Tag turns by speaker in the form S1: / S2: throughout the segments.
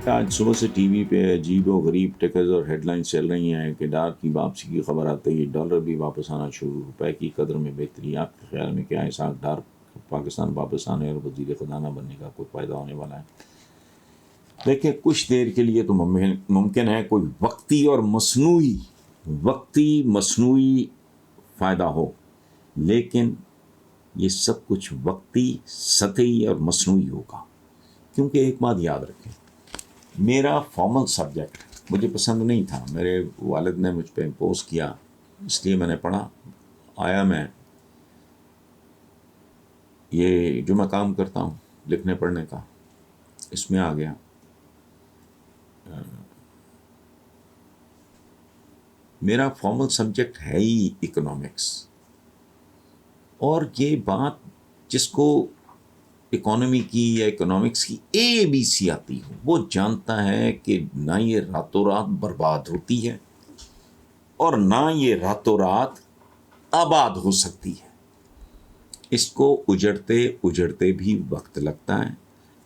S1: آج صبح سے ٹی وی پہ عجیب و غریب ٹکرز اور ہیڈ لائنز چل رہی ہیں کہ ڈالر کی واپسی کی خبر آتے ہی ڈالر بھی واپس آنا شروع، روپے کی قدر میں بہتری۔ آپ کے خیال میں کیا اسحاق ڈار پاکستان واپس آنے اور وزیر خزانہ بننے کا کوئی فائدہ ہونے والا ہے؟ دیکھیں، کچھ دیر کے لیے تو ممکن ہے کوئی وقتی مصنوعی فائدہ ہو، لیکن یہ سب کچھ وقتی، سطحی اور مصنوعی ہوگا۔ کیونکہ ایک بات یاد رکھیں، میرا فارمل سبجیکٹ مجھے پسند نہیں تھا، میرے والد نے مجھ پہ امپوز کیا، اس لیے میں نے پڑھا۔ آیا میں یہ جو میں کام کرتا ہوں لکھنے پڑھنے کا، اس میں آ گیا۔ میرا فارمل سبجیکٹ ہے ہی اکنامکس، اور یہ بات جس کو اکانومی کی یا اکنامکس کی ABC آتی ہو، وہ جانتا ہے کہ نہ یہ راتوں رات برباد ہوتی ہے اور نہ یہ راتوں رات آباد ہو سکتی ہے۔ اس کو اجڑتے بھی وقت لگتا ہے،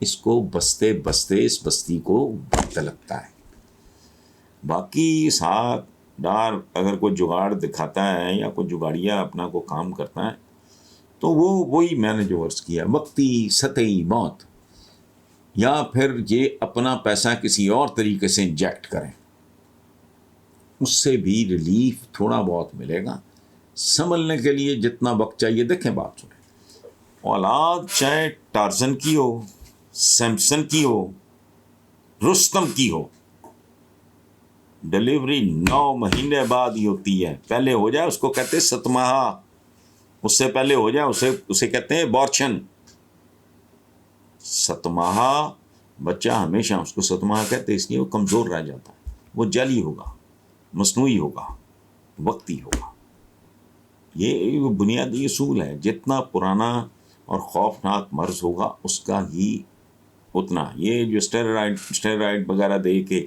S1: اس کو بستے اس بستی کو وقت لگتا ہے۔ باقی اسحاق ڈار اگر کوئی جگاڑ دکھاتا ہے یا کوئی جگاڑیا اپنا کو کام کرتا ہے تو وہی میں نے جو عرض کیا، وقتی، سطحی موت، یا پھر یہ اپنا پیسہ کسی اور طریقے سے انجیکٹ کریں، اس سے بھی ریلیف تھوڑا بہت ملے گا۔ سنبھلنے کے لیے جتنا وقت چاہیے، دیکھیں بات سنیں، اولاد چاہے ٹارزن کی ہو، سیمسن کی ہو، رستم کی ہو، ڈلیوری 9 مہینے بعد ہی ہوتی ہے۔ پہلے ہو جائے اس کو کہتے ہیں 7 ماہ، اس سے پہلے ہو جائے اسے کہتے ہیں بارچن۔ 7 ماہ بچہ ہمیشہ اس کو 7 ماہ کہتے ہیں، اس لیے وہ کمزور رہ جاتا ہے، وہ جعلی ہوگا، مصنوعی ہوگا، وقتی ہوگا۔ یہ بنیادی اصول ہے، جتنا پرانا اور خوفناک مرض ہوگا اس کا ہی اتنا۔ یہ جو اسٹیرائڈ وغیرہ دے کے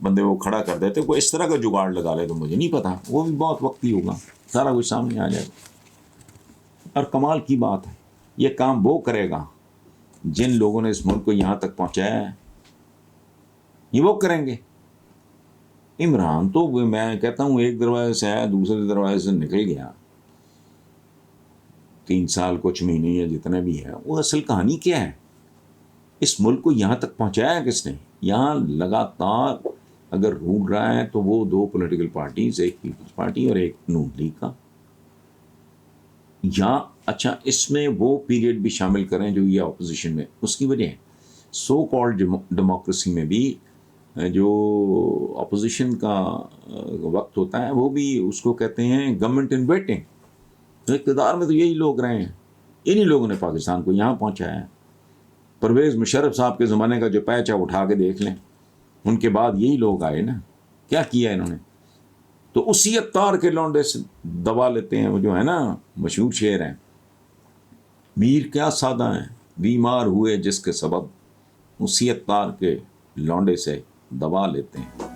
S1: بندے وہ کھڑا کر دیتے، کوئی اس طرح کا جگاڑ لگا لے تو مجھے نہیں پتا، وہ بھی بہت وقتی ہوگا، سارا کچھ سامنے آ جائے گا۔ اور کمال کی بات ہے، یہ کام وہ کرے گا جن لوگوں نے اس ملک کو یہاں تک پہنچایا ہے، یہ وہ کریں گے۔ عمران تو میں کہتا ہوں ایک دروازے سے آیا، دوسرے دروازے سے نکل گیا، 3 سال کچھ مہینے یا جتنے بھی ہے، وہ اصل کہانی کیا ہے؟ اس ملک کو یہاں تک پہنچایا کس نے؟ یہاں لگاتار اگر رول رہا ہے تو وہ 2 پولیٹیکل پارٹیز، ایک پیپلز پارٹی اور ایک نون لیگ کا۔ یا اچھا، اس میں وہ پیریڈ بھی شامل کریں جو یہ اپوزیشن میں، اس کی وجہ ہے سو کالڈ ڈیموکریسی میں بھی جو اپوزیشن کا وقت ہوتا ہے وہ بھی اس کو کہتے ہیں گورنمنٹ ان ویٹنگ۔ اقتدار میں تو یہی لوگ رہے ہیں، انہی لوگوں نے پاکستان کو یہاں پہنچایا ہے۔ پرویز مشرف صاحب کے زمانے کا جو پیچ ہے اٹھا کے دیکھ لیں، ان کے بعد یہی لوگ آئے نا، کیا کیا انہوں نے؟ تو اسی عطار کے لونڈے سے دبا لیتے ہیں، وہ جو ہے نا مشہور شعر ہیں، میر کیا سادہ ہیں بیمار ہوئے جس کے سبب، اسی عطار کے لونڈے سے دبا لیتے ہیں۔